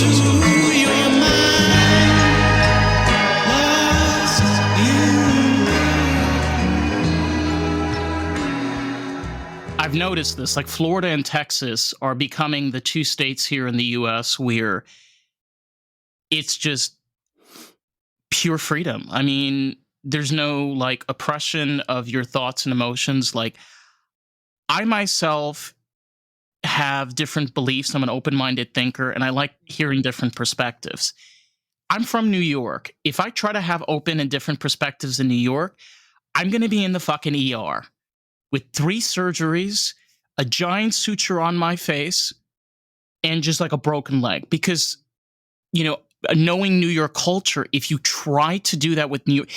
your mind, lost in. I've noticed this, like Florida and Texas are becoming the two states here in the US where it's just pure freedom. I mean, there's no like oppression of your thoughts and emotions. Like I myself have different beliefs. I'm an open-minded thinker and I like hearing different perspectives. I'm from New York. If I try to have open and different perspectives in New York, I'm going to be in the fucking ER with 3 surgeries, a giant suture on my face, and just like a broken leg. Because, you know, knowing New York culture, if you try to do that with New York,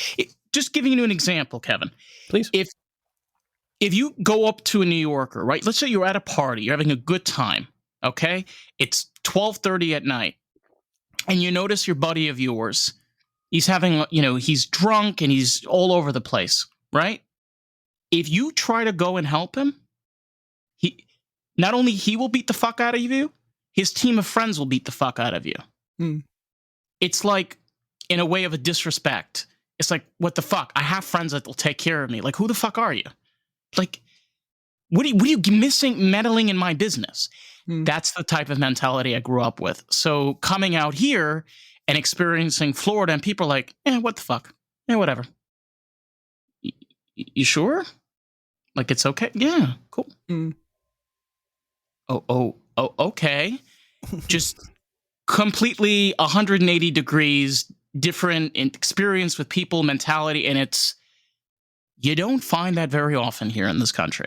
just giving you an example, Kevin. Please. If you go up to a New Yorker, right? Let's say you're at a party, you're having a good time, okay? It's 12:30 at night, and you notice your buddy of yours, he's having, you know, he's drunk and he's all over the place, right? If you try to go and help him, not only he will beat the fuck out of you, his team of friends will beat the fuck out of you. It's like, in a way of a disrespect. It's like, what the fuck? I have friends that will take care of me. Like, who the fuck are you? Like, what are you missing meddling in my business? That's the type of mentality I grew up with. So coming out here and experiencing Florida, and people are like, what the fuck? Whatever. You sure? Like, it's okay? Yeah, cool. Oh, okay. Just completely 180 degrees different experience with people, mentality, and you don't find that very often here in this country.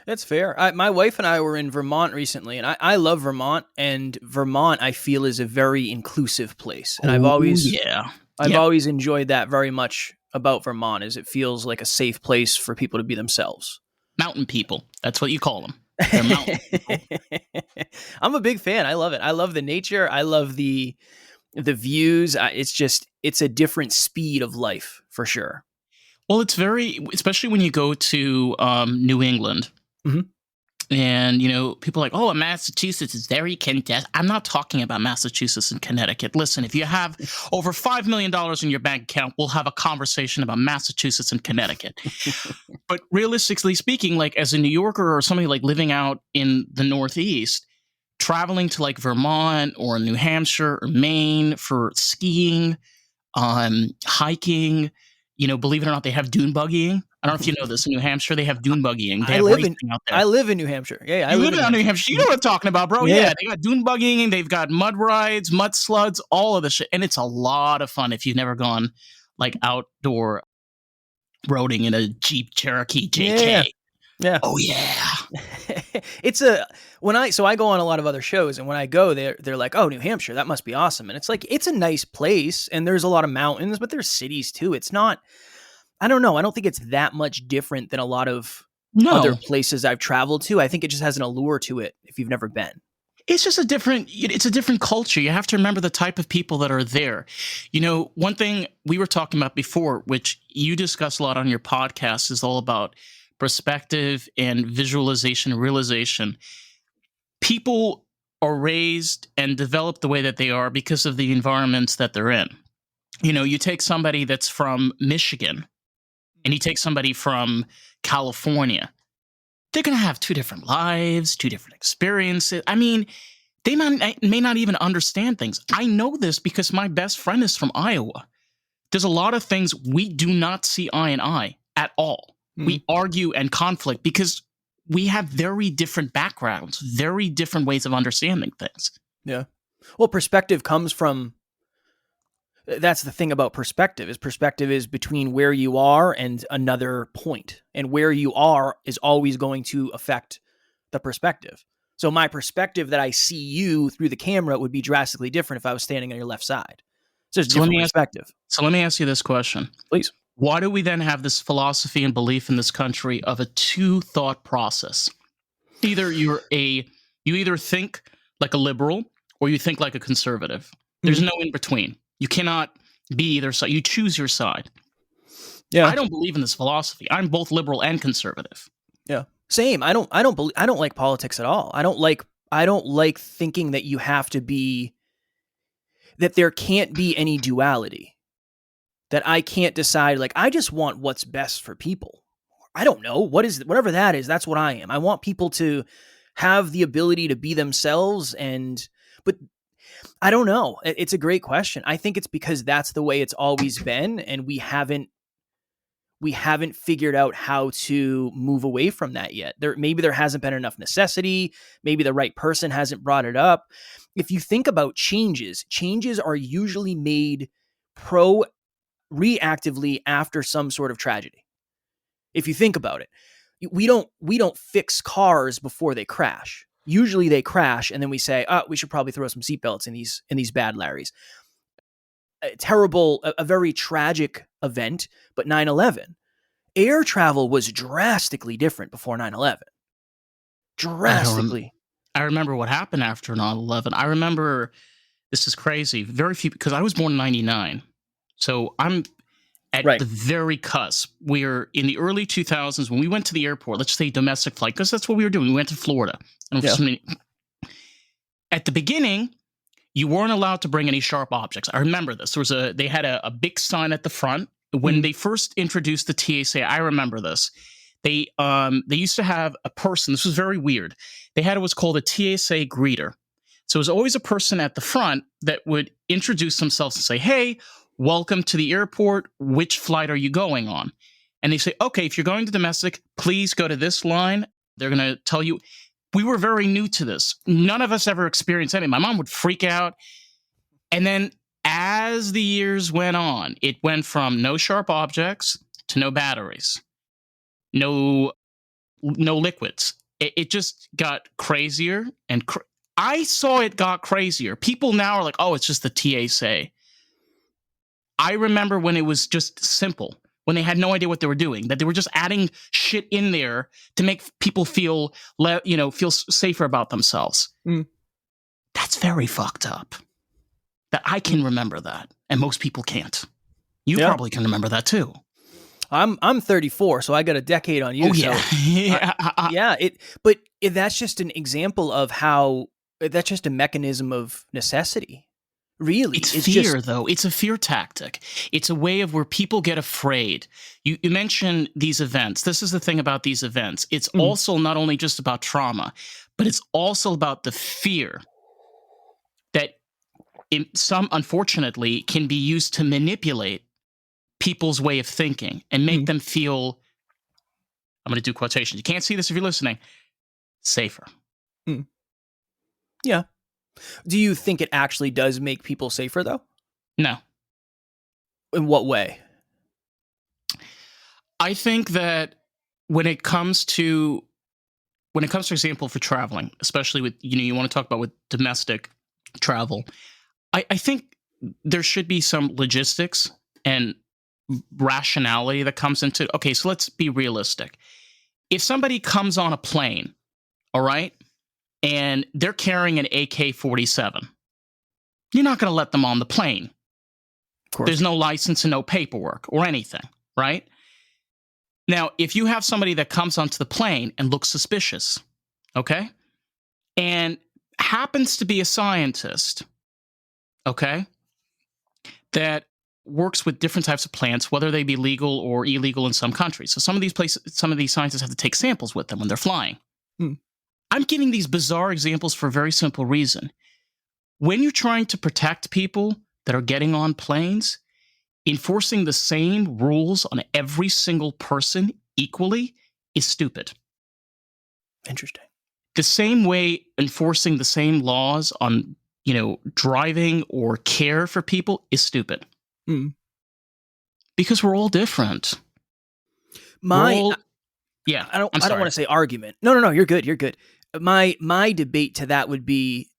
That's fair. My wife and I were in Vermont recently, and I love Vermont, and Vermont I feel is a very inclusive place, and I've always enjoyed that very much about Vermont, is it feels like a safe place for people to be themselves. Mountain people, that's what you call them. They're mountain people. I'm a big fan. I love it. I love the nature. I love the views. It's a different speed of life for sure. Well, it's especially when you go to New England, and, you know, people are like, oh, Massachusetts is very congested. I'm not talking about Massachusetts and Connecticut. Listen, if you have over $5 million in your bank account, we'll have a conversation about Massachusetts and Connecticut. But realistically speaking, like as a New Yorker or somebody like living out in the Northeast, traveling to like Vermont or New Hampshire or Maine for skiing, hiking, you know, believe it or not, they have dune buggying. I don't know if you know this. In New Hampshire, they have dune buggying. I live in New Hampshire. Yeah, you live in New Hampshire. You know what I'm talking about, bro. Yeah, they got dune buggying. They've got mud rides, mud sluds, all of this shit. And it's a lot of fun if you've never gone like outdoor roading in a Jeep Cherokee JK. Yeah. Oh yeah. I go on a lot of other shows, and when I go, they're like, oh, New Hampshire, that must be awesome. And it's like, it's a nice place, and there's a lot of mountains, but there's cities too. It's not, I don't know. I don't think it's that much different than a lot of other places I've traveled to. I think it just has an allure to it if you've never been. It's just a different culture. You have to remember the type of people that are there. You know, one thing we were talking about before, which you discuss a lot on your podcast, is all about perspective and visualization, realization. People are raised and develop the way that they are because of the environments that they're in. You know, you take somebody that's from Michigan and you take somebody from California, they're going to have 2 different lives, 2 different experiences. I mean, they may not even understand things. I know this because my best friend is from Iowa. There's a lot of things we do not see eye in eye at all. We argue and conflict because we have very different backgrounds, very different ways of understanding things. Yeah. Well, perspective comes from, that's the thing about perspective is between where you are and another point, and where you are is always going to affect the perspective. So my perspective that I see you through the camera would be drastically different if I was standing on your left side. So it's different perspective. So let me ask you this question. Please. Why do we then have this philosophy and belief in this country of a 2 thought process? Either you either think like a liberal or you think like a conservative. There's no in between. You cannot be either side. You choose your side. Yeah. I don't believe in this philosophy. I'm both liberal and conservative. Yeah. Same. I don't like politics at all. I don't like thinking that you have to be that there can't be any duality. That I can't decide, like, I just want what's best for people. I don't know. Whatever that is, that's what I am. I want people to have the ability to be themselves, but I don't know. It's a great question. I think it's because that's the way it's always been, and we haven't figured out how to move away from that yet. Maybe there hasn't been enough necessity. Maybe the right person hasn't brought it up. If you think about changes are usually made reactively after some sort of tragedy. If you think about it, we don't fix cars before they crash. Usually they crash, and then we say, we should probably throw some seatbelts in these bad Larrys. A very tragic event, but 9/11. Air travel was drastically different before 9/11. Drastically. I remember what happened after 9/11. I remember, this is crazy, very few, because I was born in 99. So I'm at the very cusp. We're in the early 2000s when we went to the airport, let's say domestic flight, because that's what we were doing. We went to Florida. At the beginning, you weren't allowed to bring any sharp objects. I remember this. They had a big sign at the front. When they first introduced the TSA, I remember this. They used to have a person. This was very weird. They had what's called a TSA greeter. So it was always a person at the front that would introduce themselves and say, "Hey, welcome to the airport. Which flight are you going on?" And they say, "Okay, if you're going to domestic, please go to this line." They're going to tell you. We were very new to this. None of us ever experienced anything. My mom would freak out. And then as the years went on, it went from no sharp objects to no batteries, no liquids. It just got crazier. And I saw it got crazier. People now are like, "Oh, it's just the TSA." I remember when it was just simple, when they had no idea what they were doing, that they were just adding shit in there to make people feel safer about themselves. That's very fucked up. That I can remember that, and most people can't. You probably can remember that too. I'm 34, so I got a decade on you. Oh, yeah. So, that's just an example of how that's just a mechanism of necessity. Really, it's fear, though. It's a fear tactic. It's a way of where people get afraid. You mentioned these events. This is the thing about these events. It's also not only just about trauma, but it's also about the fear that unfortunately, can be used to manipulate people's way of thinking and make them feel, I'm going to do quotations. You can't see this if you're listening, safer. Yeah. Do you think it actually does make people safer, though? No. In what way? I think that when it comes to example, for traveling, especially with, you want to talk about with domestic travel, I think there should be some logistics and rationality that comes into it. Okay, so let's be realistic. If somebody comes on a plane, all right, and they're carrying an AK-47, you're not going to let them on the plane. Of course. There's no license and no paperwork or anything, right? Now, if you have somebody that comes onto the plane and looks suspicious, okay, and happens to be a scientist, okay, that works with different types of plants, whether they be legal or illegal in some countries. So some of these scientists have to take samples with them when they're flying. I'm giving these bizarre examples for a very simple reason. When you're trying to protect people that are getting on planes, enforcing the same rules on every single person equally is stupid. Interesting. The same way enforcing the same laws on, driving or care for people is stupid. Because we're all different. I don't want to say argument. No, you're good. You're good. My debate to that would be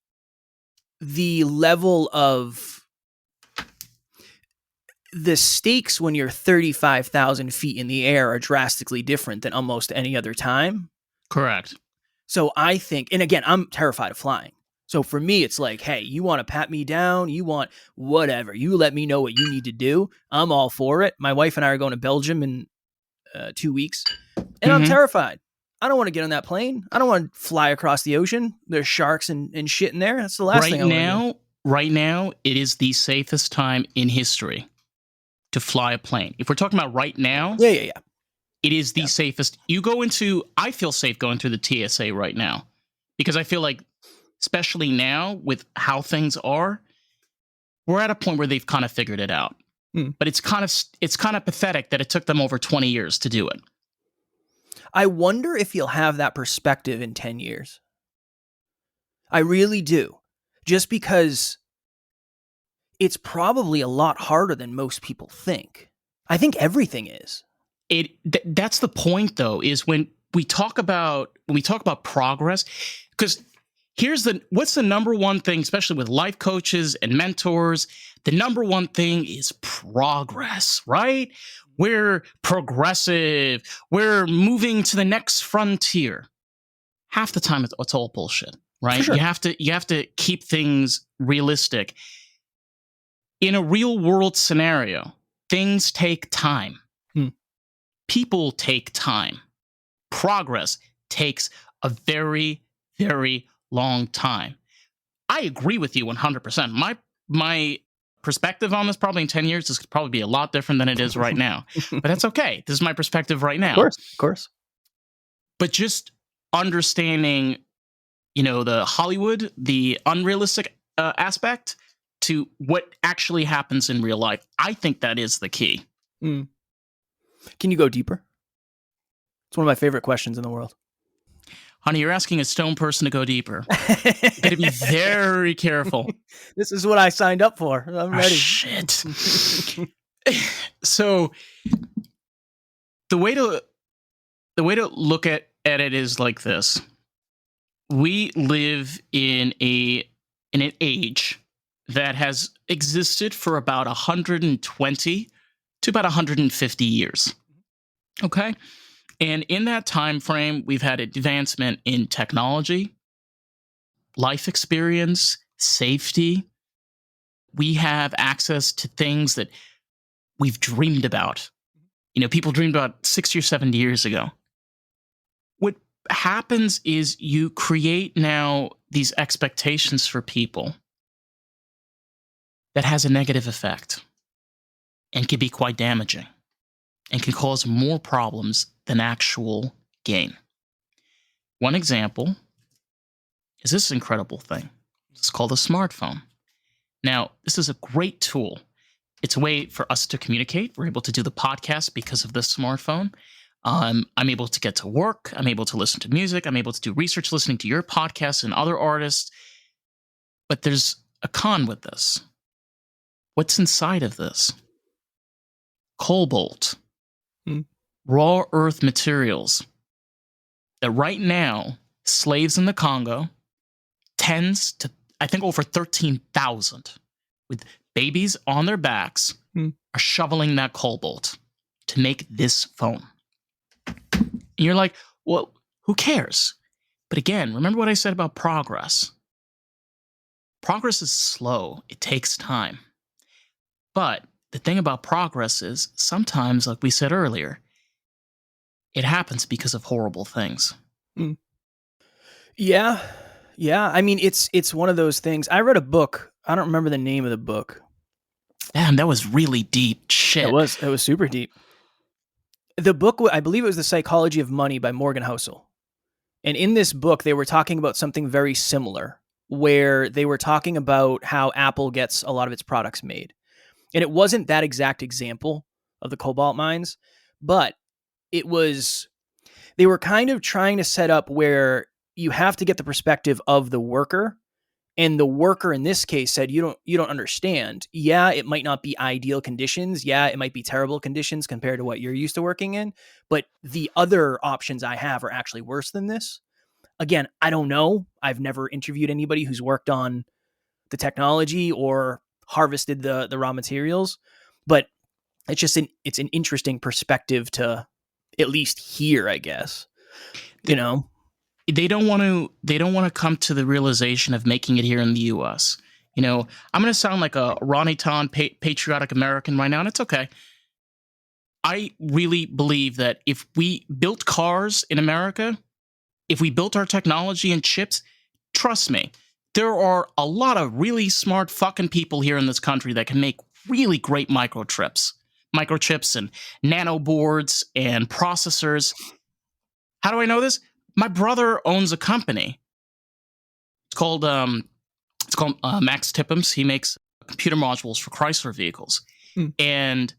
the level of the stakes when you're 35,000 feet in the air are drastically different than almost any other time. Correct. So I think, and again, I'm terrified of flying. So for me, it's like, hey, you want to pat me down? You want whatever. You let me know what you need to do. I'm all for it. My wife and I are going to Belgium in 2 weeks, and I'm terrified. I don't want to get on that plane. I don't want to fly across the ocean. There's sharks and shit in there. That's the last thing I want to do. right now, it is the safest time in history to fly a plane. If we're talking about right now, yeah. It is the safest. I feel safe going through the TSA right now because I feel like, especially now with how things are, we're at a point where they've kind of figured it out. But it's kind of pathetic that it took them over 20 years to do it. I wonder if you'll have that perspective in 10 years. I really do. Just because it's probably a lot harder than most people think. I think everything is. That's the point, though, is when we talk about progress, because what's the number one thing, especially with life coaches and mentors, the number one thing is progress, right? We're progressive. We're moving to the next frontier. Half the time it's all bullshit, right? Sure. You have to keep things realistic. In a real world scenario, things take time. People take time. Progress takes a very, very long time. I agree with you 100%. My perspective on this probably in 10 years is could probably be a lot different than it is right now. But that's okay. This is my perspective right now. Of course. But just understanding, the Hollywood, the unrealistic aspect to what actually happens in real life, I think that is the key. Can you go deeper? It's one of my favorite questions in the world. Honey, you're asking a stone person to go deeper. You got to be very careful. This is what I signed up for. I'm ready. Shit. So the way to look at it is like this. We live in an age that has existed for about 120 to about 150 years. Okay? And in that time frame, we've had advancement in technology, life experience, safety. We have access to things that we've dreamed about. People dreamed about 60 or 70 years ago. What happens is you create now these expectations for people that has a negative effect and can be quite damaging and can cause more problems than actual gain. One example is this incredible thing. It's called a smartphone. Now, this is a great tool. It's a way for us to communicate. We're able to do the podcast because of this smartphone. I'm able to get to work. I'm able to listen to music. I'm able to do research listening to your podcast and other artists. But there's a con with this. What's inside of this? Cobalt. Raw earth materials that right now slaves in the Congo, tens to, I think, over 13,000 with babies on their backs are shoveling that cobalt to make this phone. And you're like, well, who cares? But again, remember what I said about progress. Progress is slow. It takes time. But the thing about progress is sometimes, like we said earlier, it happens because of horrible things. Yeah. I mean, it's one of those things. I read a book. I don't remember the name of the book. Damn, that was really deep. Shit. It was super deep. The book, I believe it was The Psychology of Money by Morgan Housel. And in this book, they were talking about something very similar, where they were talking about how Apple gets a lot of its products made. And it wasn't that exact example of the cobalt mines, but they were kind of trying to set up where you have to get the perspective of the worker. And the worker in this case said, you don't understand. Yeah, it might not be ideal conditions. Yeah, it might be terrible conditions compared to what you're used to working in. But the other options I have are actually worse than this. Again, I don't know. I've never interviewed anybody who's worked on the technology or harvested the raw materials, but it's just it's an interesting perspective to at least hear, I guess. They don't want to come to the realization of making it here in the US. I'm going to sound like a Ronnie Ton patriotic American right now, and it's okay. I really believe that if we built cars in America, if we built our technology and chips, trust me, there are a lot of really smart fucking people here in this country that can make really great microchips and nanoboards and processors. How do I know this? My brother owns a company. It's called Max Tippums. He makes computer modules for Chrysler vehicles. And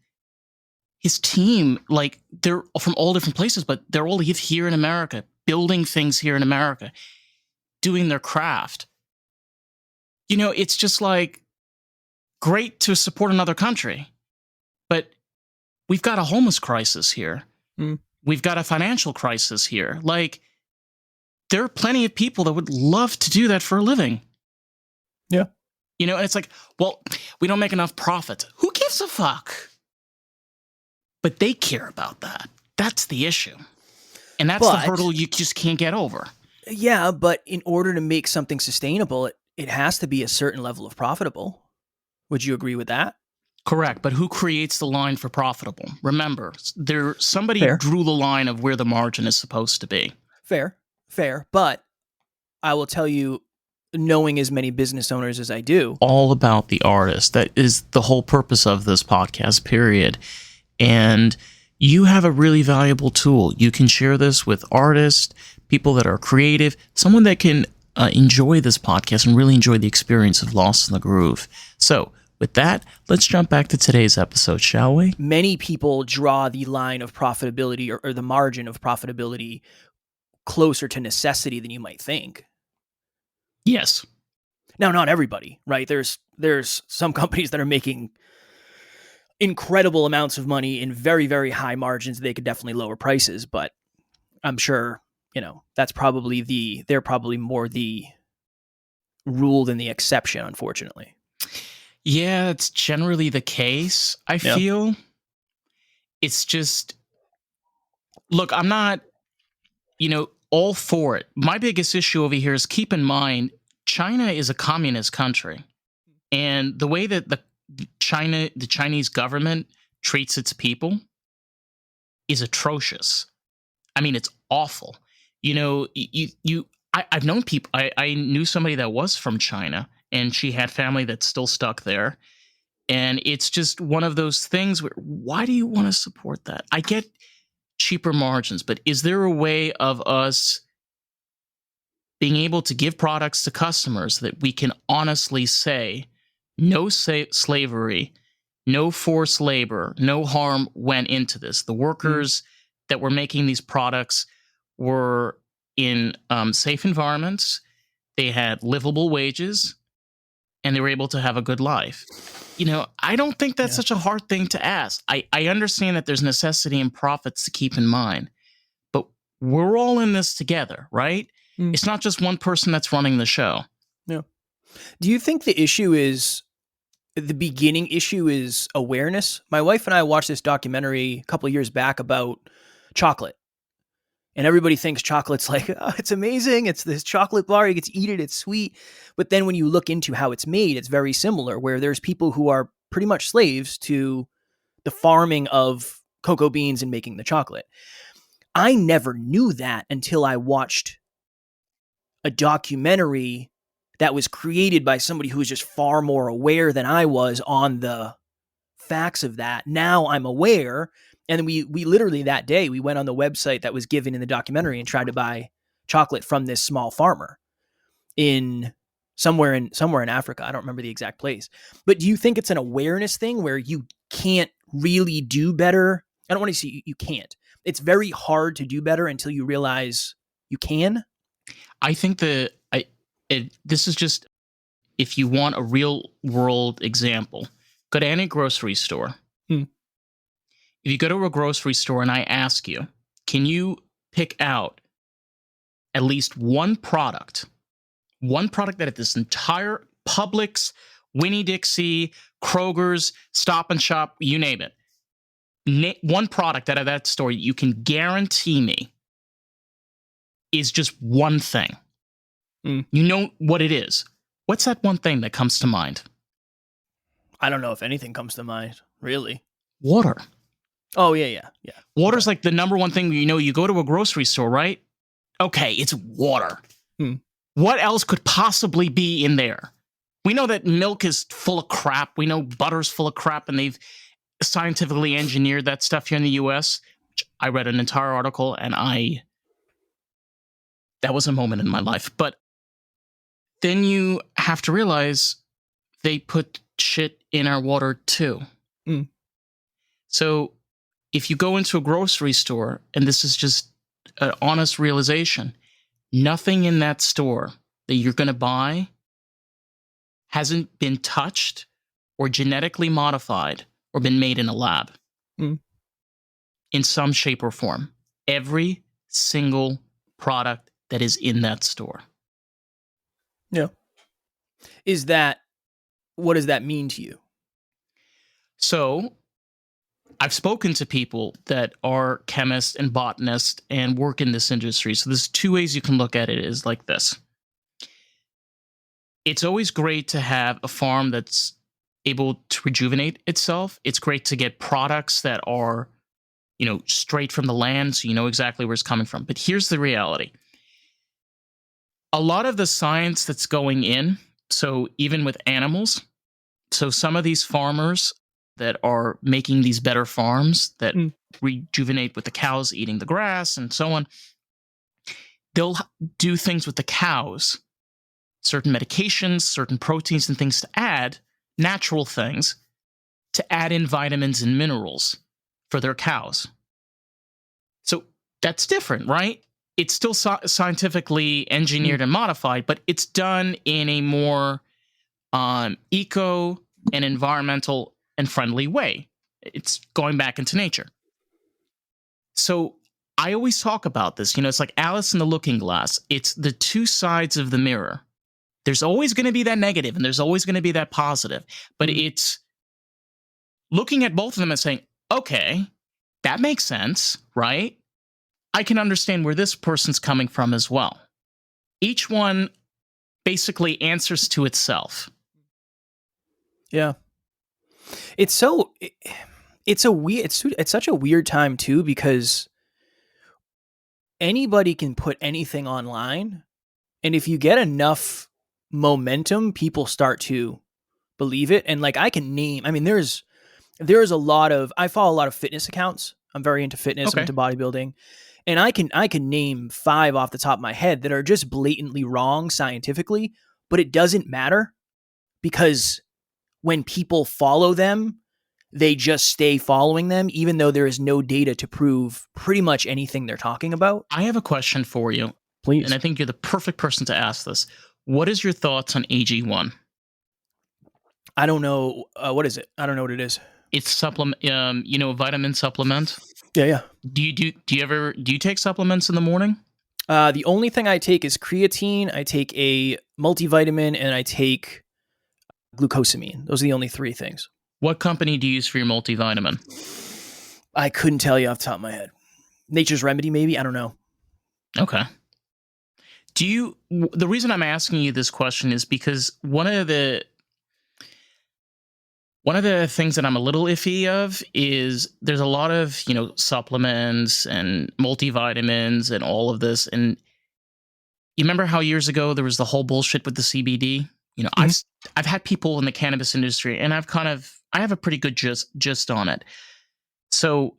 his team, like, they're from all different places, but they're all here in America, building things here in America, doing their craft. You know, it's just like great to support another country, but we've got a homeless crisis here. We've got a financial crisis here. Like, there are plenty of people that would love to do that for a living. Yeah. You know, and it's like, well, we don't make enough profit. Who gives a fuck? But they care about that. That's the issue. And that's the hurdle you just can't get over. Yeah, but in order to make something sustainable, it has to be a certain level of profitable. Would you agree with that? Correct. But who creates the line for profitable? Remember, somebody drew the line of where the margin is supposed to be. Fair. But I will tell you, knowing as many business owners as I do, all about the artist. That is the whole purpose of this podcast, period. And you have a really valuable tool. You can share this with artists, people that are creative, someone that can enjoy this podcast and really enjoy the experience of Lost in the Groove. So with that, let's jump back to today's episode, shall we? Many people draw the line of profitability or the margin of profitability closer to necessity than you might think. Yes. Now, not everybody, right? There's some companies that are making incredible amounts of money in very, very high margins. They could definitely lower prices, but I'm sure, you know, they're probably more the rule than the exception, unfortunately. Yeah, it's generally the case, I feel. It's just, look, I'm not, all for it. My biggest issue over here is, keep in mind, China is a communist country. And the way that the Chinese government treats its people is atrocious. I mean, it's awful. I've known people. I knew somebody that was from China, and she had family that's still stuck there. And it's just one of those things where, why do you want to support that? I get cheaper margins, but is there a way of us being able to give products to customers that we can honestly say, no slavery, no forced labor, no harm went into this? The workers that were making these products were in safe environments. They had livable wages, and they were able to have a good life. I don't think that's such a hard thing to ask. I understand that there's necessity and profits to keep in mind, but we're all in this together, right? It's not just one person that's running the show. Yeah. Do you think the beginning issue is awareness? My wife and I watched this documentary a couple of years back about chocolate. And everybody thinks chocolate's like, oh, it's amazing. It's this chocolate bar. You get to eat it. It's sweet. But then when you look into how it's made, it's very similar, where there's people who are pretty much slaves to the farming of cocoa beans and making the chocolate. I never knew that until I watched a documentary that was created by somebody who was just far more aware than I was on the facts of that. Now I'm aware. And we literally that day, we went on the website that was given in the documentary and tried to buy chocolate from this small farmer in somewhere in Africa. I don't remember the exact place. But do you think it's an awareness thing where you can't really do better? I don't want to say you can't. It's very hard to do better until you realize you can. I think this is just, if you want a real world example, go to any grocery store. If you go to a grocery store and I ask you, can you pick out at least one product that at this entire Publix, Winnie-Dixie, Kroger's, Stop and Shop, you name it, one product out of that store you can guarantee me is just one thing. You know what it is. What's that one thing that comes to mind? I don't know if anything comes to mind, really. Water. Oh, yeah. Water's like the number one thing. You go to a grocery store, right? Okay, it's water. what else could possibly be in there? We know that milk is full of crap. We know butter's full of crap, and they've scientifically engineered that stuff here in the US. I read an entire article, and that was a moment in my life. But then you have to realize they put shit in our water too. Mm. So if you go into a grocery store, and this is just an honest realization, nothing in that store that you're going to buy hasn't been touched or genetically modified or been made in a lab in some shape or form. Every single product that is in that store. Yeah. What does that mean to you? So I've spoken to people that are chemists and botanists and work in this industry. So there's two ways you can look at it is like this. It's always great to have a farm that's able to rejuvenate itself. It's great to get products that are, straight from the land, so you know exactly where it's coming from. But here's the reality. A lot of the science that's going in, so even with animals, so some of these farmers that are making these better farms that rejuvenate with the cows eating the grass and so on, they'll do things with the cows, certain medications, certain proteins and things to add, natural things, to add in vitamins and minerals for their cows. So that's different, right? It's still scientifically engineered and modified, but it's done in a more eco and environmental and friendly way. It's going back into nature. So I always talk about this. It's like Alice in the Looking Glass. It's the two sides of the mirror. There's always going to be that negative and there's always going to be that positive. But it's looking at both of them and saying, okay, that makes sense, right? I can understand where this person's coming from as well. Each one basically answers to itself. Yeah. It's such a weird time too, because anybody can put anything online, and if you get enough momentum, people start to believe it. And like there's a lot of, I follow a lot of fitness accounts. I'm very into fitness, Okay. I'm into bodybuilding. And I can name 5 off the top of my head that are just blatantly wrong scientifically, but it doesn't matter, because when people follow them, they just stay following them, even though there is no data to prove pretty much anything they're talking about. I have a question for you. Please. And I think you're the perfect person to ask this. What is your thoughts on AG1? I don't know. What is it? I don't know what it is. It's supplement, a vitamin supplement. Yeah. Do you take supplements in the morning? The only thing I take is creatine. I take a multivitamin, and I take glucosamine. Those are the only 3 things. What company do you use for your multivitamin? I couldn't tell you off the top of my head. Nature's Remedy, maybe? I don't know. Okay. The reason I'm asking you this question is because one of the things that I'm a little iffy of is there's a lot of, supplements and multivitamins and all of this. And you remember how years ago there was the whole bullshit with the CBD? I've had people in the cannabis industry, and I have a pretty good gist on it. So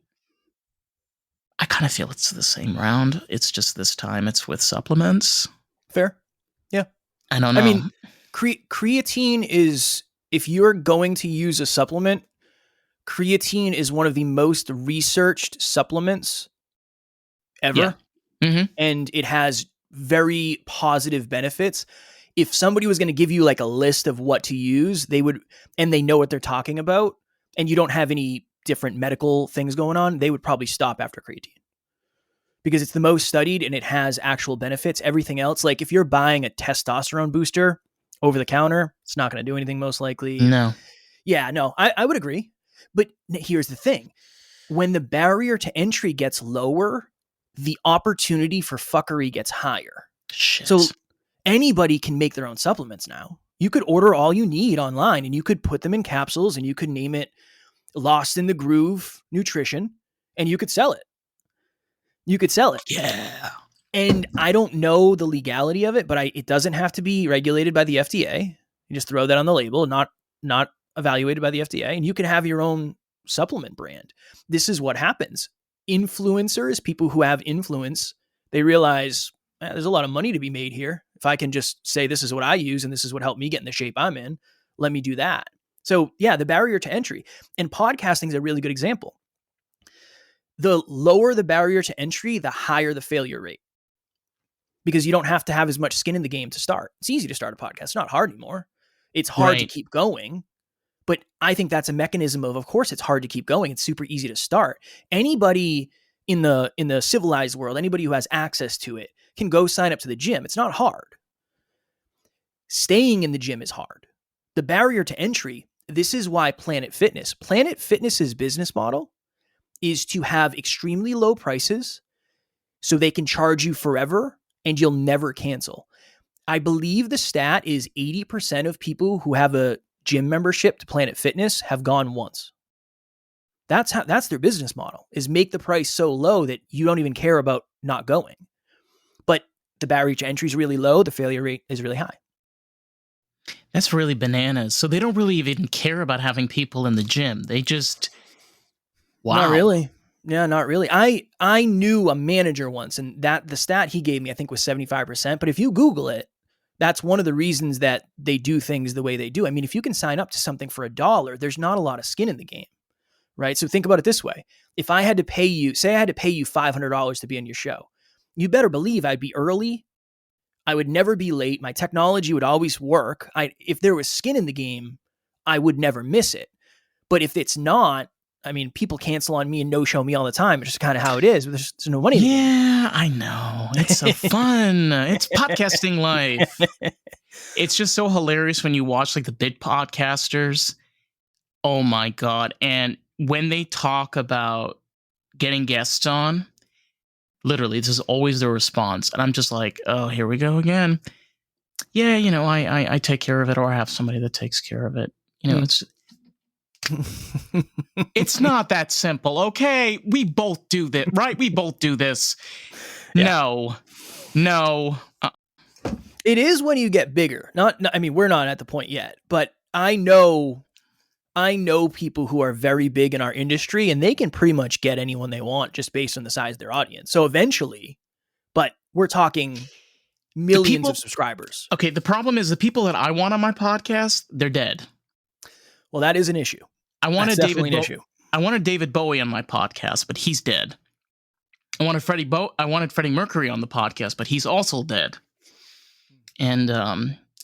I kind of feel it's the same round. It's just this time it's with supplements. Fair. Yeah. I don't know. I mean, creatine is, if you're going to use a supplement, creatine is one of the most researched supplements ever. Yeah. Mm-hmm. And it has very positive benefits. If somebody was going to give you like a list of what to use, they would, and they know what they're talking about, and you don't have any different medical things going on, they would probably stop after creatine, because it's the most studied and it has actual benefits. Everything else, like if you're buying a testosterone booster over the counter, it's not going to do anything most likely. No. Yeah, no, I would agree. But here's the thing. When the barrier to entry gets lower, the opportunity for fuckery gets higher. Shit. So anybody can make their own supplements now. You could order all you need online, and you could put them in capsules, and you could name it Lost in the Groove Nutrition, and you could sell it. Yeah. And I don't know the legality of it, but it doesn't have to be regulated by the FDA. You just throw that on the label, not evaluated by the FDA, and you can have your own supplement brand. This is what happens. Influencers, people who have influence, they realize there's a lot of money to be made here. If I can just say this is what I use and this is what helped me get in the shape I'm in, let me do that. So yeah, the barrier to entry, and podcasting is a really good example. The lower the barrier to entry, the higher the failure rate, because you don't have to have as much skin in the game to start. It's easy to start a podcast. It's not hard anymore. It's hard to keep going. But I think that's a mechanism of course, it's hard to keep going. It's super easy to start. Anybody in the civilized world, anybody who has access to it can go sign up to the gym. It's not hard. Staying in the gym is hard. The barrier to entry, this is why Planet Fitness's business model is to have extremely low prices so they can charge you forever and you'll never cancel. I believe the stat is 80% of people who have a gym membership to Planet Fitness have gone once. That's their business model, is make the price so low that you don't even care about not going. But the barrier to entry is really low. The failure rate is really high. That's really bananas. So they don't really even care about having people in the gym. They just, wow. Not really. Yeah, not really. I knew a manager once, and that the stat he gave me, I think, was 75%. But if you Google it, that's one of the reasons that they do things the way they do. I mean, if you can sign up to something for $1, there's not a lot of skin in the game, right? So think about it this way. If I had to pay you, say I had to pay you $500 to be on your show, you better believe I'd be early. I would never be late. My technology would always work. If there was skin in the game, I would never miss it. But if it's not, I mean, people cancel on me and no-show me all the time. It's just kind of how it is. There's no money. Yeah, I know. It's so fun. It's podcasting life. It's just so hilarious when you watch like the big podcasters. Oh my God. And when they talk about getting guests on, literally, this is always the response. And I'm just like, oh, here we go again. Yeah, I take care of it, or I have somebody that takes care of it. It's not that simple. Okay, we both do this, right? We both do this. Yeah. No. It is when you get bigger. I mean, we're not at the point yet, but I know people who are very big in our industry, and they can pretty much get anyone they want just based on the size of their audience. So eventually, but we're talking millions of subscribers. Okay, the problem is the people that I want on my podcast, they're dead. Well, that is an issue. I wanted David Bowie on my podcast, but he's dead. I wanted Freddie Mercury on the podcast, but he's also dead. And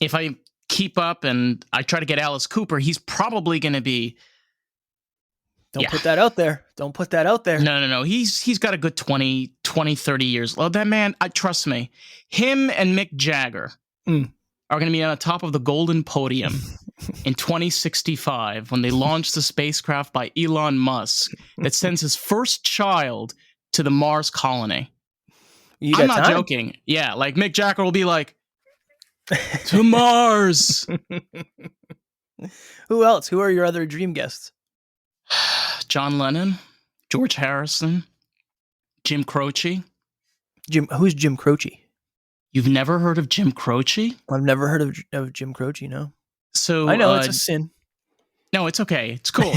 if I keep up and I try to get Alice Cooper, he's probably going to be. Don't put that out there. Don't put that out there. No. He's got a good 20, 30 years. Oh, that man, trust me. Him and Mick Jagger are going to be on the top of the golden podium in 2065 when they launch the spacecraft by Elon Musk that sends his first child to the Mars colony. I'm not joking. Yeah, like Mick Jagger will be like, to Mars. Who else? Who are your other dream guests? John Lennon, George Harrison, Jim Croce. Who's Jim Croce? You've never heard of Jim Croce? I've never heard of Jim Croce, no. So I know it's a sin. No, it's okay. It's cool.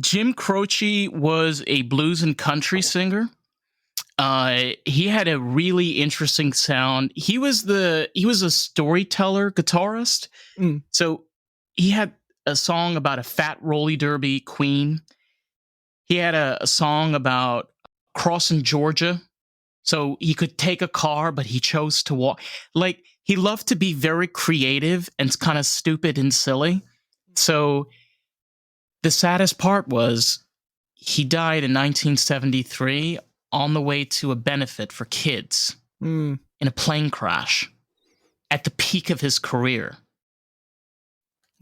Jim Croce was a blues and country singer. He had a really interesting sound. He was a storyteller guitarist. So he had a song about a fat roly derby queen. He had a song about crossing Georgia. So he could take a car, but he chose to walk. Like, he loved to be very creative and kind of stupid and silly. So the saddest part was he died in 1973 on the way to a benefit for kids in a plane crash at the peak of his career.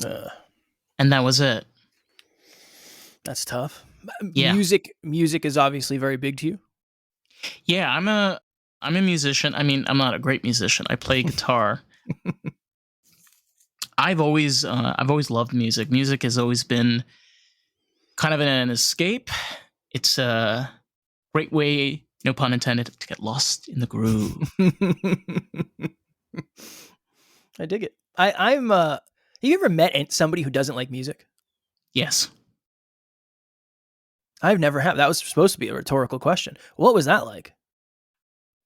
And that was it. That's tough. Yeah. Music is obviously very big to you. Yeah, I'm a musician. I mean, I'm not a great musician. I play guitar. I've always loved music. Music has always been kind of an escape. It's a great way no pun intended, to get lost in the groove. I dig it. I'm have you ever met somebody who doesn't like music? Yes. I've never have. That was supposed to be a rhetorical question. What was that like?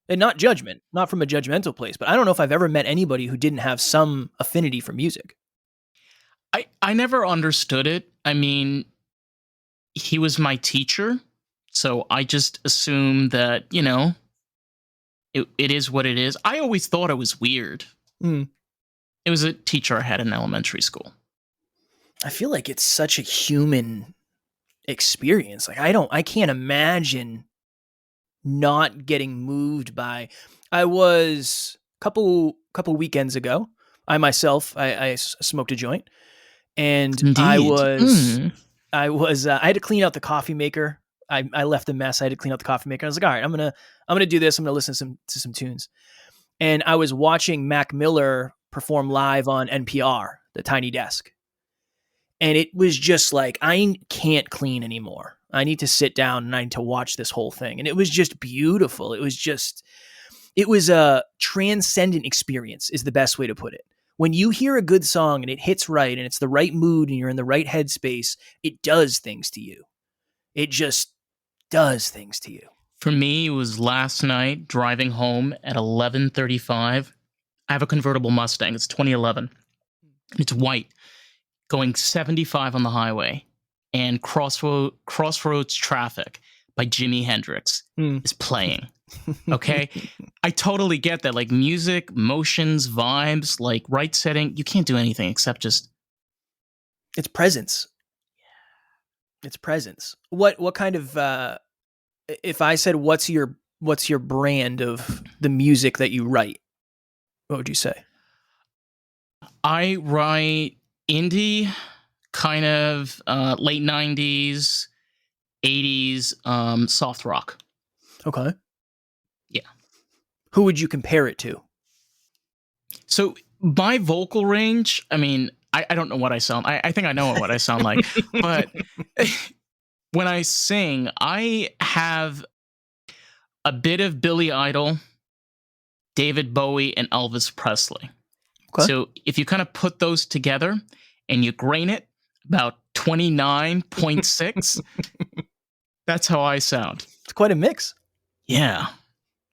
And not judgment, not from a judgmental place, but I don't know if I've ever met anybody who didn't have some affinity for music. I never understood it. I mean, he was my teacher, so I just assumed that, it is what it is. I always thought it was weird. Mm. It was a teacher I had in elementary school. I feel like it's such a human experience. Like I can't imagine not getting moved by. I was a couple weekends ago. I myself, I smoked a joint, and Indeed. I had to clean out the coffee maker. I left a mess. I had to clean out the coffee maker. I was like, all right, I'm gonna do this. I'm gonna listen to some tunes. And I was watching Mac Miller perform live on NPR, the Tiny Desk. And it was just like, I can't clean anymore. I need to sit down and I need to watch this whole thing. And it was just beautiful. It was a transcendent experience is the best way to put it. When you hear a good song and it hits right and it's the right mood and you're in the right headspace, it does things to you. It just does things to you. For me, it was last night driving home at 11:35. I have a convertible Mustang. It's 2011. It's white, going 75 on the highway, and Crossroads Traffic by Jimi Hendrix is playing. Okay? I totally get that. Like music, motions, vibes, like right setting, you can't do anything except just... It's presence. It's presence. What kind of... if I said, what's your brand of the music that you write, what would you say? I write indie, kind of late 90s, 80s, soft rock. Okay. Yeah. Who would you compare it to? So my vocal range, I mean, I don't know what I sound. I think I know what I sound like, but when I sing, I have a bit of Billy Idol, David Bowie, and Elvis Presley. Okay. So if you kind of put those together and you grain it about 29.6, that's how I sound. It's quite a mix. Yeah.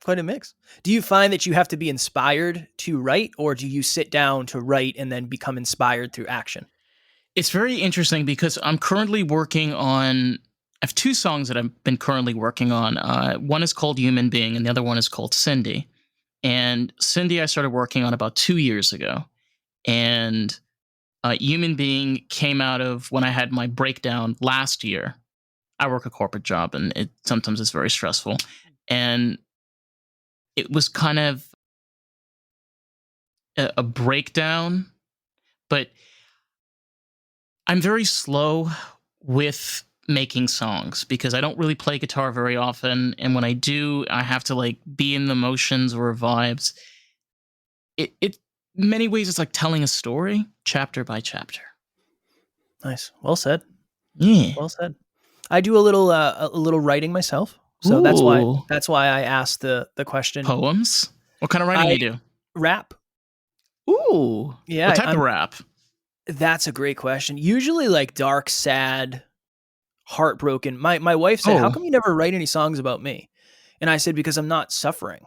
Quite a mix. Do you find that you have to be inspired to write, or do you sit down to write and then become inspired through action? It's very interesting because I'm currently working on... I have two songs that I've been currently working on. One is called Human Being, and the other one is called Cindy. And Cindy I started working on about 2 years ago. And Human Being came out of when I had my breakdown last year. I work a corporate job, and sometimes it's very stressful. And it was kind of a breakdown, but I'm very slow with making songs because I don't really play guitar very often, and when I do, I have to like be in the motions or vibes. It many ways it's like telling a story chapter by chapter. Nice. Well said. Yeah. Well said. I do a little writing myself. So Ooh. that's why I asked the question. Poems? What kind of writing do you do? Rap. Ooh. Yeah. What type of rap? That's a great question. Usually like dark, sad, heartbroken. My wife said, how come you never write any songs about me? And I said, because I'm not suffering.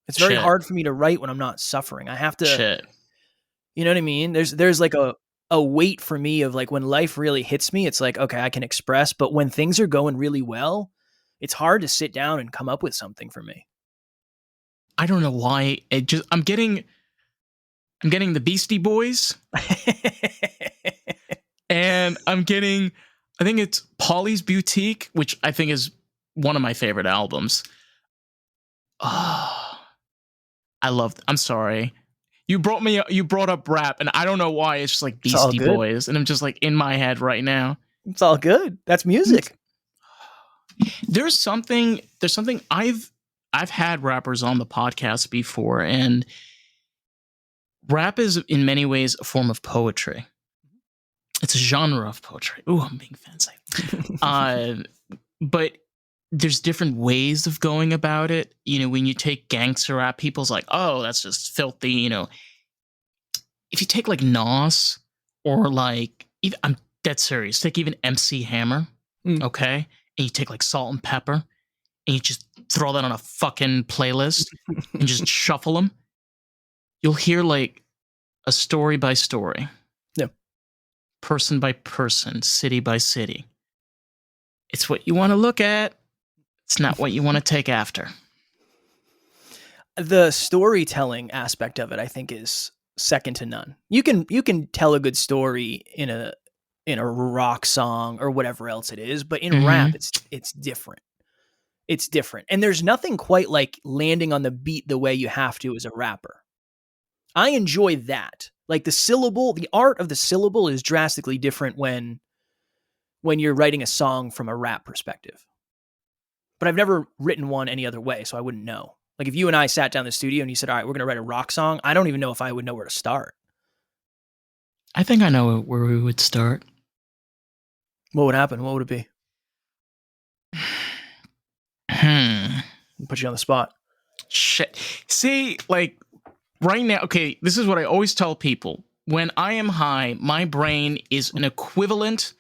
It's very hard for me to write when I'm not suffering. I have to, you know what I mean? There's like a weight for me of like when life really hits me, it's like, okay, I can express, but when things are going really well, it's hard to sit down and come up with something for me. I don't know why. I'm getting the Beastie Boys. And I'm getting, I think it's Polly's Boutique, which I think is one of my favorite albums. Oh, I'm sorry. You brought up rap, and I don't know why. It's just like Beastie Boys, and I'm just like in my head right now. It's all good. That's music. There's something I've had rappers on the podcast before, and rap is in many ways a form of poetry. It's a genre of poetry. Ooh, I'm being fancy. But there's different ways of going about it. When you take gangster rap, people's like, oh, that's just filthy. If you take like Nas or like, even, I'm dead serious, take even MC Hammer, okay? And you take like Salt and Pepper and you just throw that on a fucking playlist and just shuffle them. You'll hear like a story by story. Yeah. Person by person, city by city. It's what you want to look at. It's not what you want to take after. The storytelling aspect of it, I think, is second to none. You can tell a good story in a rock song or whatever else it is, but in rap, it's different. It's different, and there's nothing quite like landing on the beat the way you have to as a rapper. I enjoy that. Like the art of the syllable is drastically different when you're writing a song from a rap perspective. But I've never written one any other way, so I wouldn't know. Like if you and I sat down in the studio and you said, all right, we're going to write a rock song, I don't even know if I would know where to start. I think I know where we would start. What would happen? What would it be? Put you on the spot. Shit. See, like right now, okay, this is what I always tell people. When I am high, my brain is an equivalent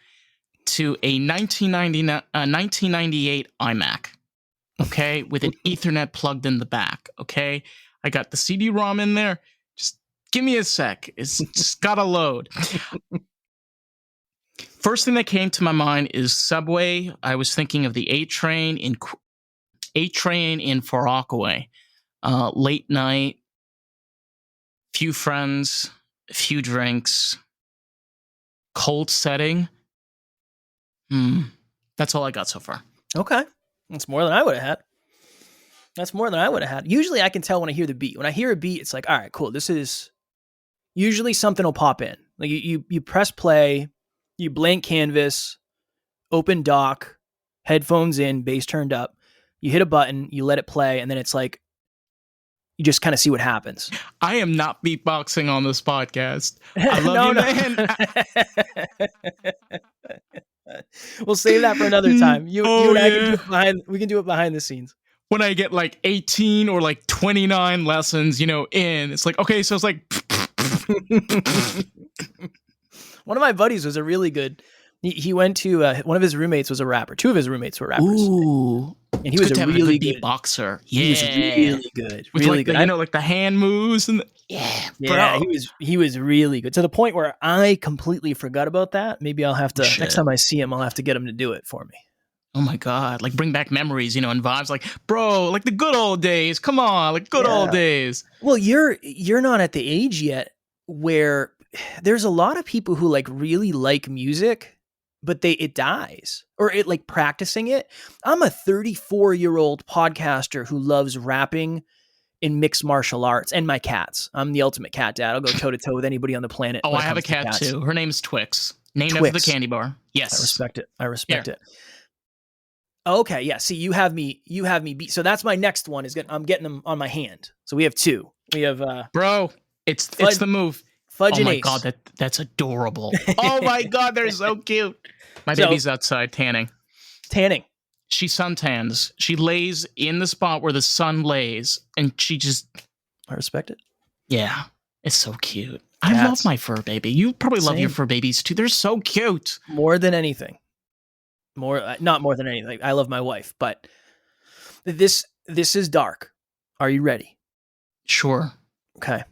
to a 1998 iMac, okay, with an Ethernet plugged in the back, okay? I got the CD-ROM in there. Just give me a sec. It's just gotta load. First thing that came to my mind is Subway. I was thinking of the A train in Far Rockaway. Late night, few friends, a few drinks, cold setting. That's all I got so far. Okay. That's more than I would have had. Usually I can tell when I hear the beat. When I hear a beat, it's like, all right, cool. This is usually something will pop in. Like you press play, you blank canvas, open dock, headphones in, bass turned up. You hit a button, you let it play, and then it's like, you just kind of see what happens. I am not beatboxing on this podcast. I love man. We'll save that for another time. You and I can do it behind the scenes. When I get like 18 or like 29 lessons, in, it's like, okay, so it's like. One of my buddies was a really good. He went to one of his roommates was a rapper. Two of his roommates were rappers. Ooh. And he was a really good beatboxer. Yeah. He was really good. With really like good. Like the hand moves and yeah, he was really good to the point where I completely forgot about that. Maybe I'll have to next time I see him, I'll have to get him to do it for me. Oh my God. Like bring back memories, and vibes like, bro, like the good old days. Come on, like good old days. Well, you're not at the age yet where there's a lot of people who like really like music, but it dies or it like practicing it. I'm a 34-year-old podcaster who loves rapping in mixed martial arts and my cats. I'm the ultimate cat dad. I'll go toe to toe with anybody on the planet. Oh, I have a cat too. Her name's Twix. Named after the candy bar. Yes. I respect it. Okay. Yeah. See, you have me beat. So that's my next one I'm getting them on my hand. So we have two. We have, bro, it's the move. Fudge and Ace. Ace. Oh my God, that's adorable. Oh my God, they're so cute. My baby's outside tanning. She suntans. She lays in the spot where the sun lays, and she just. I respect it. Yeah, it's so cute. Cats. I love my fur baby. You probably love your fur babies too. They're so cute. More than anything. Not more than anything. I love my wife, but this is dark. Are you ready? Sure. Okay.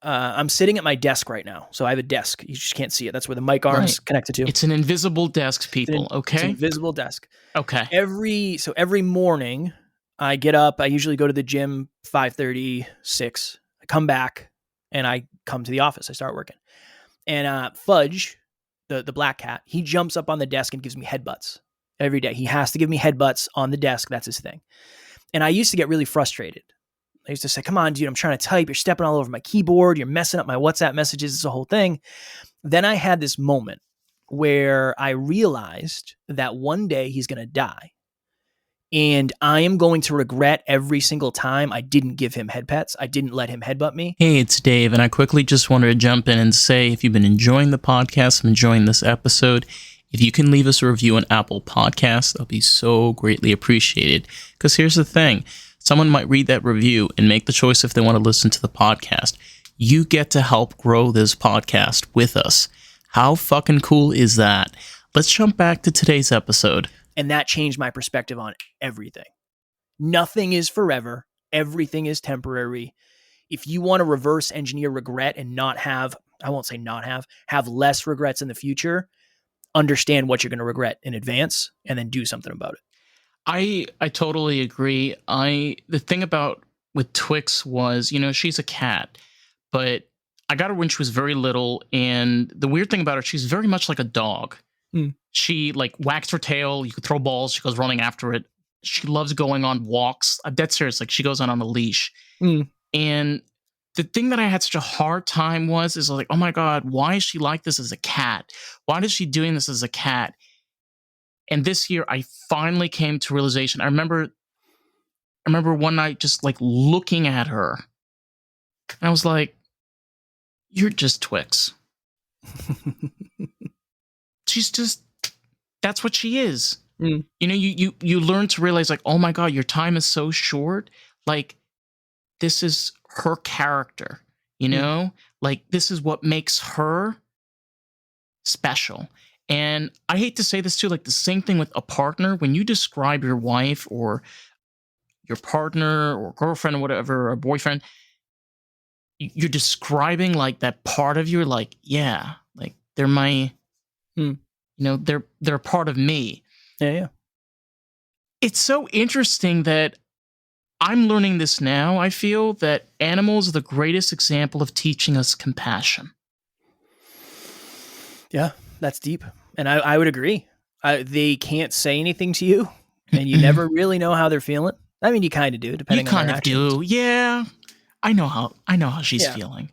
I'm sitting at my desk right now. So I have a desk. You just can't see it. That's where the mic arm's connected to. It's an invisible desk, people. It's an invisible desk. Okay. Every morning I get up. I usually go to the gym 5:30, 6. I come back and I come to the office. I start working. And Fudge, the black cat, he jumps up on the desk and gives me headbutts every day. He has to give me headbutts on the desk. That's his thing. And I used to get really frustrated. I used to say, come on, dude, I'm trying to type. You're stepping all over my keyboard. You're messing up my WhatsApp messages. It's a whole thing. Then I had this moment where I realized that one day he's going to die. And I am going to regret every single time I didn't give him head pets. I didn't let him headbutt me. Hey, it's Dave. And I quickly just wanted to jump in and say, if you've been enjoying the podcast, I'm enjoying this episode. If you can leave us a review on Apple Podcasts, that'll be so greatly appreciated. Because here's the thing. Someone might read that review and make the choice if they want to listen to the podcast. You get to help grow this podcast with us. How fucking cool is that? Let's jump back to today's episode. And that changed my perspective on everything. Nothing is forever. Everything is temporary. If you want to reverse engineer regret and not have, I won't say not have less regrets in the future, understand what you're going to regret in advance and then do something about it. I totally agree. The thing about with Twix was, she's a cat, but I got her when she was very little, and the weird thing about her, she's very much like a dog. She wags her tail, you could throw balls, she goes running after it. She loves going on walks. I'm dead serious, she goes on a leash. And the thing that I had such a hard time is oh my God, why is she like this as a cat? Why is she doing this as a cat? And this year, I finally came to realization. I remember one night just looking at her, and I was like, "You're just Twix." She's just, that's what she is. You learn to realize oh my God, your time is so short. This is her character. This is what makes her special. And I hate to say this too, the same thing with a partner. When you describe your wife or your partner or girlfriend or whatever, or boyfriend, you're describing that part of you. Yeah, they're my, they're a part of me. Yeah. It's so interesting that I'm learning this now. I feel that animals are the greatest example of teaching us compassion. Yeah. That's deep. And I would agree. They can't say anything to you, and you never really know how they're feeling. I mean, you kind of do, depending on their actions. You kind of do. Yeah. I know how she's feeling.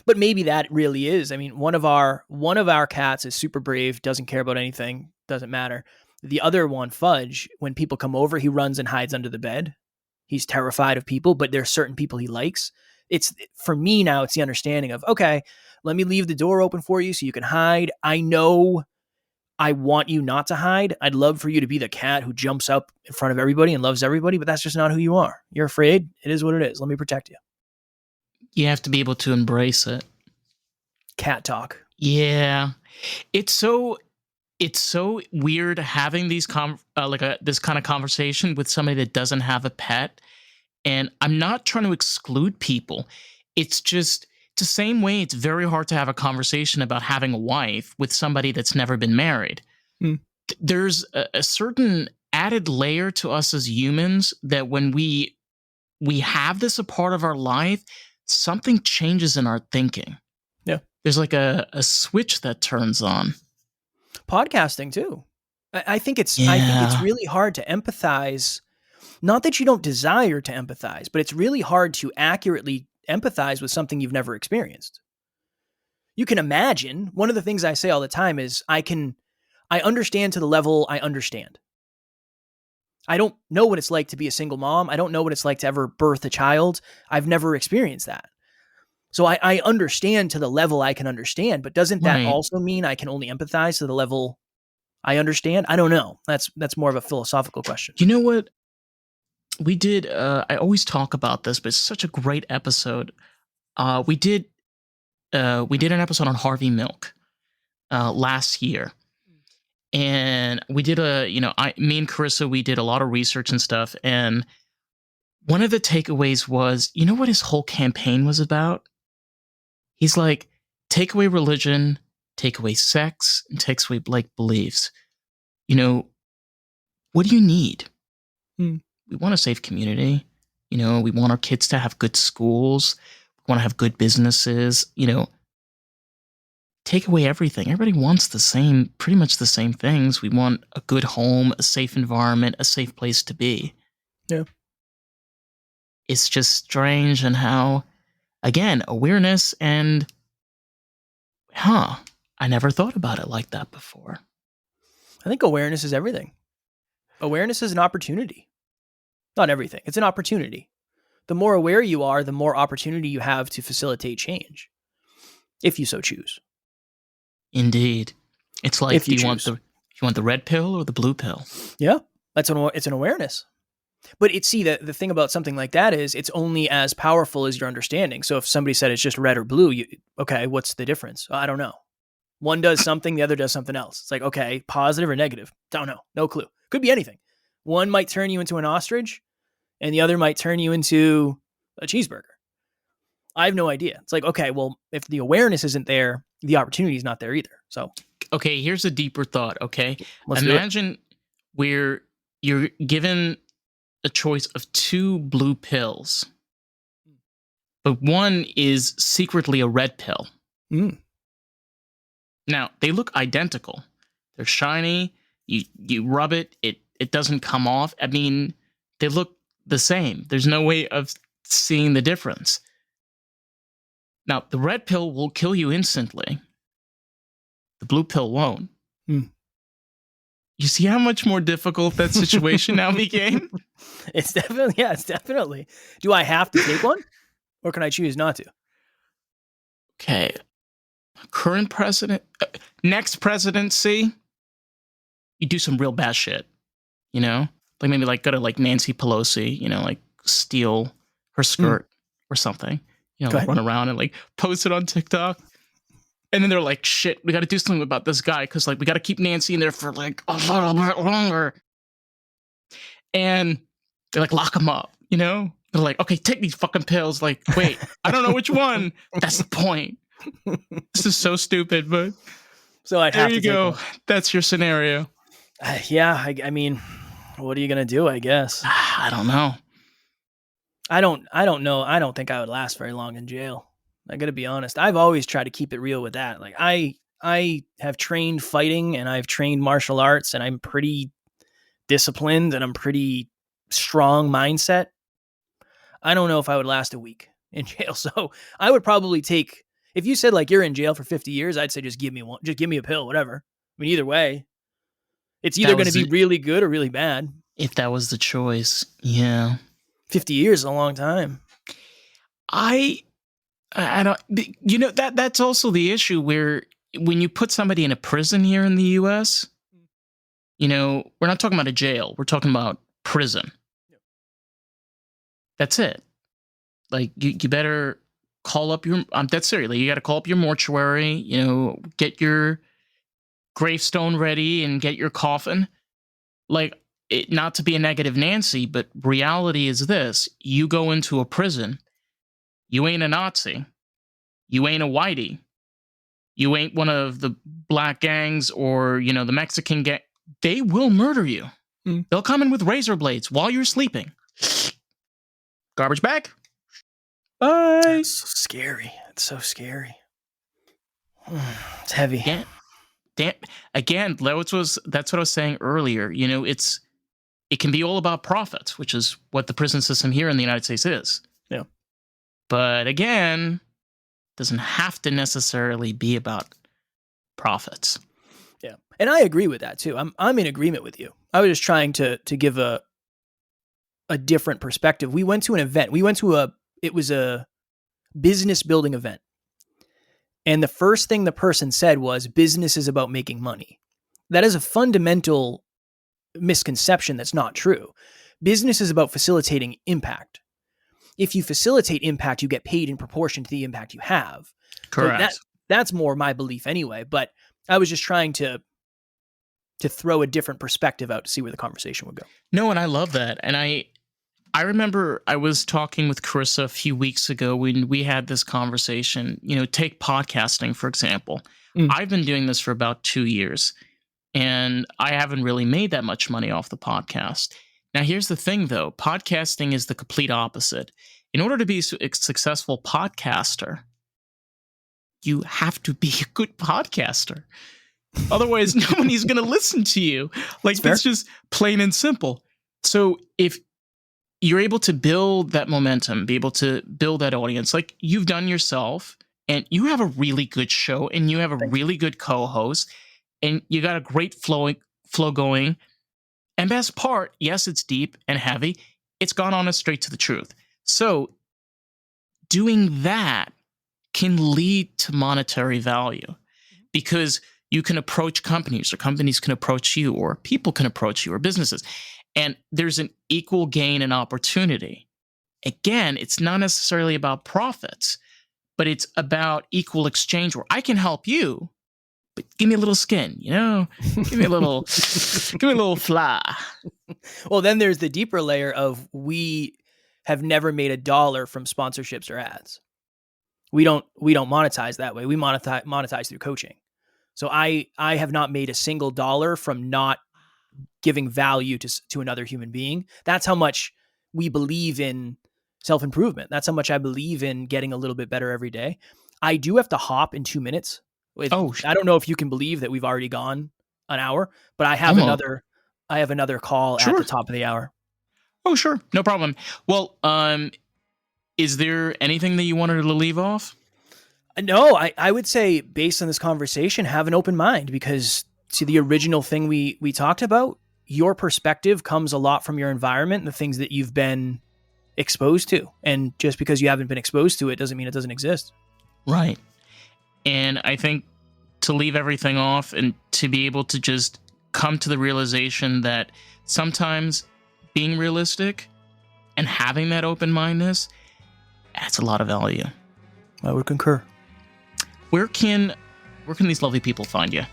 But maybe that really is. I mean, one of our cats is super brave, doesn't care about anything, doesn't matter. The other one, Fudge, when people come over, he runs and hides under the bed. He's terrified of people, but there's certain people he likes. For me now, it's the understanding of, okay, let me leave the door open for you so you can hide. I know I want you not to hide. I'd love for you to be the cat who jumps up in front of everybody and loves everybody, but that's just not who you are. You're afraid. It is what it is. Let me protect you. You have to be able to embrace it. Cat talk. Yeah. It's so weird having these this kind of conversation with somebody that doesn't have a pet. And I'm not trying to exclude people. It's just, it's the same way it's very hard to have a conversation about having a wife with somebody that's never been married. There's a certain added layer to us as humans that when we have this a part of our life, something changes in our thinking. Yeah. There's a switch that turns on. Podcasting too. I think it's really hard to empathize. Not that you don't desire to empathize, but it's really hard to accurately empathize with something you've never experienced. You can imagine. One of the things I say all the time is I understand to the level I understand. I don't know what it's like to be a single mom. I don't know what it's like to ever birth a child. I've never experienced that. So I understand to the level I can understand, but doesn't that also mean I can only empathize to the level I understand? I don't know. That's more of a philosophical question. You know what? We did, I always talk about this, but it's such a great episode. We did an episode on Harvey Milk last year. And we did me and Carissa, we did a lot of research and stuff. And one of the takeaways was, you know what his whole campaign was about? He's like, take away religion, take away sex, and takes away beliefs. What do you need? We want a safe community. We want our kids to have good schools. We want to have good businesses. Take away everything. Everybody wants pretty much the same things. We want a good home, a safe environment, a safe place to be. Yeah. It's just strange and how, again, awareness and, I never thought about it like that before. I think awareness is everything. Awareness is an opportunity. Not everything. It's an opportunity. The more aware you are, the more opportunity you have to facilitate change, if you so choose. Indeed. It's like, do you want You want the red pill or the blue pill? Yeah, it's an awareness. But the thing about something like that is it's only as powerful as your understanding. So if somebody said it's just red or blue, okay, what's the difference? I don't know. One does something, the other does something else. It's like, okay, positive or negative? Don't know. No clue. Could be anything. One might turn you into an ostrich and the other might turn you into a cheeseburger. I have no idea. It's like, okay, well, if the awareness isn't there, the opportunity is not there either. So, okay, here's a deeper thought. Okay, let's imagine where you're given a choice of 2 blue pills, but one is secretly a red pill. Now, they look identical. They're shiny. You rub it, it doesn't come off. I mean, they look the same. There's no way of seeing the difference. Now, the red pill will kill you instantly. The blue pill won't. You see how much more difficult that situation now became? It's definitely. Do I have to take one? Or can I choose not to? Okay. Current president, next presidency, you do some real bad shit, you know? Like maybe like go to like Nancy Pelosi, you know, like steal her skirt or something. You know, like run around and like post it on TikTok. And then they're like, shit, we got to do something about this guy because like we got to keep Nancy in there for like a little bit longer. And they like lock him up, you know? They're like, okay, take these fucking pills. Like, wait, I don't know which one. That's the point. This is so stupid, but so I'd have there you go. That's your scenario. I mean, what are you gonna do? I guess I don't know. I don't know. I don't think I would last very long in jail. I gotta be honest. I've always tried to keep it real with that. Like I have trained fighting and I've trained martial arts and I'm pretty disciplined and I'm pretty strong mindset. I don't know if I would last a week in jail. So I would probably take, if you said like you're in jail for 50 years, I'd say just give me one, just give me a pill, whatever. I mean, either way, it's either going to be really good or really bad. If that was the choice, yeah. 50 years is a long time. I don't, you know, that's also the issue where when you put somebody in a prison here in the US, you know, we're not talking about a jail. We're talking about prison. That's it. Like you better call up your, that's seriously, you got to call up your mortuary, you know, get your gravestone ready and get your coffin. Like, not to be a negative Nancy, but reality is this. You go into a prison, you ain't a Nazi, you ain't a whitey, you ain't one of the black gangs or, you know, the Mexican gang. They will murder you. They'll come in with razor blades while you're sleeping. Garbage bag. Bye. It's so scary. It's so scary. It's heavy. Again, that's what I was saying earlier. You know, it can be all about profits, which is what the prison system here in the United States is. Yeah. But again, doesn't have to necessarily be about profits. Yeah. And I agree with that too. I'm in agreement with you. I was just trying to give a different perspective. We went to an event. It was a business building event. And the first thing the person said was, business is about making money. That is a fundamental misconception that's not true. Business is about facilitating impact. If you facilitate impact, you get paid in proportion to the impact you have. Correct. So that's more my belief anyway. But I was just trying to throw a different perspective out to see where the conversation would go. No, and I love that. And I remember I was talking with Carissa a few weeks ago when we had this conversation. You know, take podcasting, for example. I've been doing this for about 2 years, and I haven't really made that much money off the podcast. Now, here's the thing, though. Podcasting is the complete opposite. In order to be a successful podcaster, you have to be a good podcaster. Otherwise, nobody's going to listen to you. Like, that's just plain and simple. So if you're able to build that momentum, be able to build that audience like you've done yourself, and you have a really good show, and you have a really good co-host, and you got a great flow going. And best part, yes, it's deep and heavy. It's gone on us straight to the truth. So doing that can lead to monetary value because you can approach companies, or companies can approach you, or people can approach you, or businesses. And there's an equal gain and opportunity. Again, it's not necessarily about profits, but it's about equal exchange, where I can help you, but give me a little skin, give me a little, give me a little fly. Well, then there's the deeper layer of, we have never made $1 from sponsorships or ads. We don't monetize that way. We monetize through coaching. So I have not made a single dollar from not giving value to another human being. That's how much we believe in self-improvement. That's how much I believe in getting a little bit better every day. I do have to hop in 2 minutes. I don't know if you can believe that we've already gone an hour, but I have another call at the top of the hour. Oh, sure. No problem. Well, is there anything that you wanted to leave off? No, I would say, based on this conversation, have an open mind, because to the original thing we talked about, your perspective comes a lot from your environment and the things that you've been exposed to. And just because you haven't been exposed to it doesn't mean it doesn't exist. Right. And I think to leave everything off and to be able to just come to the realization that sometimes being realistic and having that open-mindedness adds a lot of value. I would concur. Where can these lovely people find you?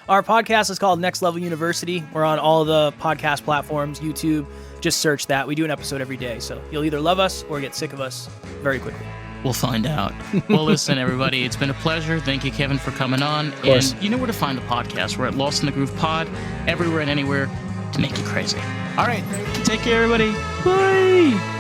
Our podcast is called Next Level University. We're on all the podcast platforms, YouTube. Just search that. We do an episode every day. So you'll either love us or get sick of us very quickly. We'll find out. Well, listen, everybody, it's been a pleasure. Thank you, Kevin, for coming on. And you know where to find the podcast. We're at Lost in the Groove Pod, everywhere and anywhere, to make you crazy. All right. Take care, everybody. Bye.